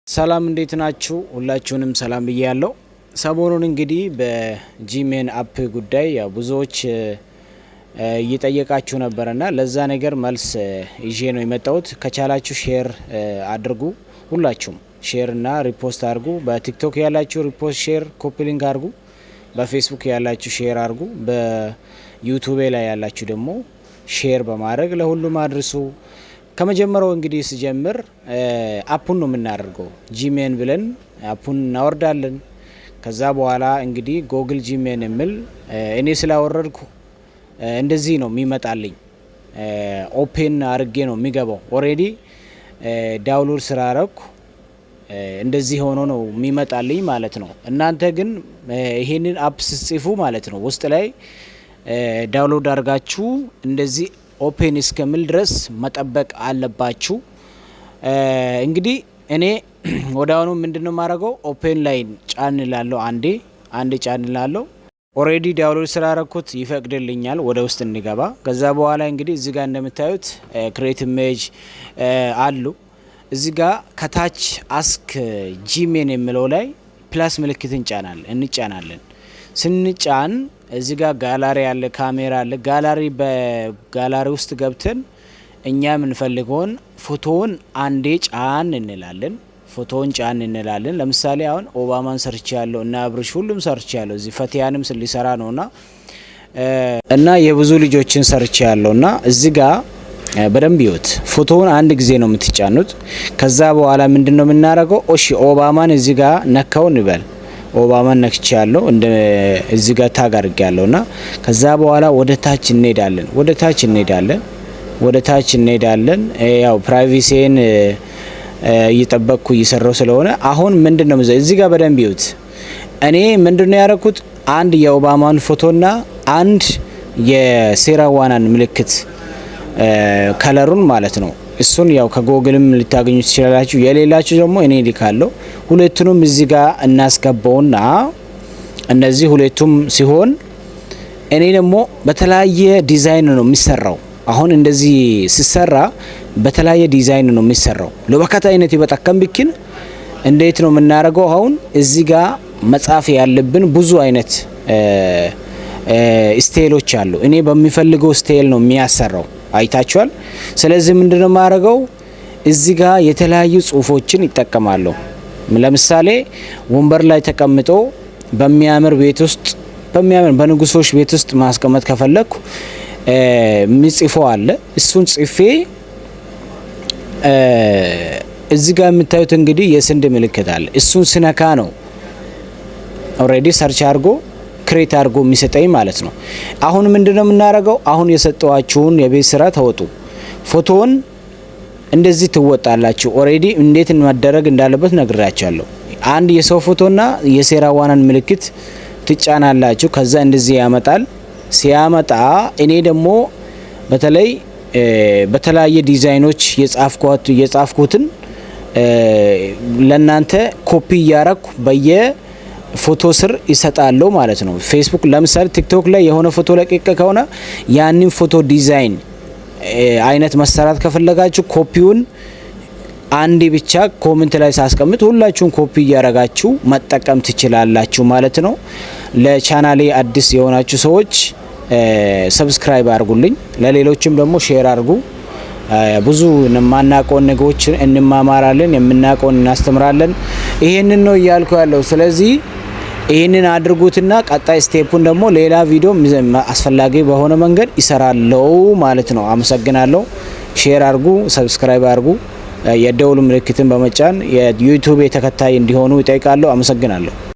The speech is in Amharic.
ሰላም እንዴት ናችሁ? ሁላችሁንም ሰላም ብያለሁ። ሰሞኑን እንግዲህ በጂሜን አፕ ጉዳይ ያው ብዙዎች እየጠየቃችሁ ነበርና ለዛ ነገር መልስ ይዤ ነው የመጣሁት። ከቻላችሁ ሼር አድርጉ፣ ሁላችሁም ሼር እና ሪፖስት አድርጉ። በቲክቶክ ያላችሁ ሪፖስት፣ ሼር፣ ኮፒ ሊንክ አድርጉ። በፌስቡክ ያላችሁ ሼር አድርጉ። በዩቲዩብ ላይ ያላችሁ ደግሞ ሼር በማድረግ ለሁሉም አድርሱ። ከመጀመሪያው እንግዲህ ስጀምር አፑን ነው የምናደርገው። ጂሜን ብለን አፑን እናወርዳለን። ከዛ በኋላ እንግዲህ ጎግል ጂሜን የሚል እኔ ስላወረድኩ እንደዚህ ነው የሚመጣልኝ። ኦፔን አድርጌ ነው የሚገባው። ኦሬዲ ዳውንሎድ ስላረኩ እንደዚህ ሆኖ ነው የሚመጣልኝ ማለት ነው። እናንተ ግን ይሄንን አፕ ስትጽፉ ማለት ነው ውስጥ ላይ ዳውንሎድ አድርጋችሁ እንደዚህ ኦፔን እስከሚል ድረስ መጠበቅ አለባችሁ። እንግዲህ እኔ ወዳውኑ ምንድነው ማረገው ኦፔን ላይ ጫን ላለው አንዴ ጫን ላለው ኦሬዲ ዳውንሎድ ስላረኩት ይፈቅድልኛል ወደ ውስጥ እንገባ። ከዛ በኋላ እንግዲህ እዚህ ጋር እንደምታዩት ክሬት ኢሜጅ አሉ። እዚህ ጋር ከታች አስክ ጂሜን የሚለው ላይ ፕላስ ምልክት እንጫናለን። ስንጫን እዚህ ጋር ጋላሪ አለ፣ ካሜራ አለ። በጋላሪ ውስጥ ገብተን እኛ የምንፈልገውን ፎቶውን አንዴ ጫን እንላለን። ለምሳሌ አሁን ኦባማን ሰርች ያለው እና አብርሽ ሁሉም ሰርች ያለው እዚህ ፈቲያንም ሊሰራ ነውና እና የብዙ ልጆችን ሰርች ያለውና እዚህ ጋር በደንብ ይወት ፎቶውን አንድ ጊዜ ነው የምትጫኑት። ከዛ በኋላ ምንድነው የምናደርገው? እሺ ኦባማን እዚህ ጋር ነካው እንበል። ኦባማን ነክቼ ያለው እንደ እዚህ ጋር ታግ አድርጌ ያለውና ከዛ በኋላ ወደ ታች እንሄዳለን። ያው ፕራይቬሲን እየጠበቅኩ እየሰራው ስለሆነ አሁን ምንድነው እዚህ ጋር በደንብ ይዩት። እኔ ምንድነው ያደረኩት? አንድ የኦባማን ፎቶና አንድ የሴራዋናን ምልክት ከለሩን ማለት ነው። እሱን ያው ከጎግልም ልታገኙ ትችላላችሁ። የሌላችሁ ደግሞ እኔ ልካለሁ። ሁለቱንም እዚህ ጋር እናስገባውና እነዚህ ሁለቱም ሲሆን እኔ ደግሞ በተለያየ ዲዛይን ነው የሚሰራው። አሁን እንደዚህ ሲሰራ በተለያየ ዲዛይን ነው የሚሰራው። ለበከታ አይነት ይበጣከም ቢክን እንዴት ነው የምናደርገው? አሁን እዚህ ጋር መጻፍ ያለብን ብዙ አይነት ስታይሎች አሉ። እኔ በሚፈልገው ስታይል ነው የሚያሰራው። አይታችኋል። ስለዚህ ምንድነው ማረገው? እዚህ ጋር የተለያዩ ጽሁፎችን ይጠቀማሉ። ለምሳሌ ወንበር ላይ ተቀምጦ በሚያምር በንጉሶች ቤት ውስጥ ማስቀመጥ ከፈለኩ ምጽፈው አለ። እሱን ጽፌ እዚህ ጋር የምታዩት እንግዲህ የስንድ ምልክት አለ። እሱን ስነካ ነው ኦሬዲ ሰርች አድርጎ ክሬት አድርጎ የሚሰጠኝ ማለት ነው። አሁን ምንድነው የምናደርገው? አሁን የሰጠዋችሁን የቤት ስራ ተወጡ። ፎቶውን እንደዚህ ትወጣላችሁ። ኦሬዲ እንዴት መደረግ እንዳለበት ነግራችኋለሁ። አንድ የሰው ፎቶና የሴራዋናን ምልክት ትጫናላችሁ። ከዛ እንደዚህ ያመጣል። ሲያመጣ እኔ ደግሞ በተለያየ ዲዛይኖች የጻፍኩትን ለናንተ ኮፒ እያረኩ ፎቶ ስር ይሰጣሉ ማለት ነው። ፌስቡክ ለምሳሌ ቲክቶክ ላይ የሆነ ፎቶ ለቀቀ ከሆነ ያንን ፎቶ ዲዛይን አይነት መሰራት ከፈለጋችሁ ኮፒውን አንዴ ብቻ ኮሜንት ላይ ሳስቀምጥ ሁላችሁም ኮፒ እያረጋችሁ መጠቀም ትችላላችሁ ማለት ነው። ለቻናሌ አዲስ የሆናችሁ ሰዎች ሰብስክራይብ አድርጉልኝ፣ ለሌሎችም ደግሞ ሼር አድርጉ። ብዙ የማናውቀውን ነገሮች እንማማራለን፣ የምናውቀውን እናስተምራለን። ይሄንን ነው እያልኩ ያለው። ስለዚህ ይሄንን አድርጉትና ቀጣይ ስቴፑን ደግሞ ሌላ ቪዲዮ አስፈላጊ በሆነ መንገድ ይሰራለው ማለት ነው። አመሰግናለሁ። ሼር አድርጉ፣ ሰብስክራይብ አድርጉ። የደውል ምልክትን በመጫን የዩቲዩብ ተከታይ እንዲሆኑ ይጠይቃለሁ። አመሰግናለሁ።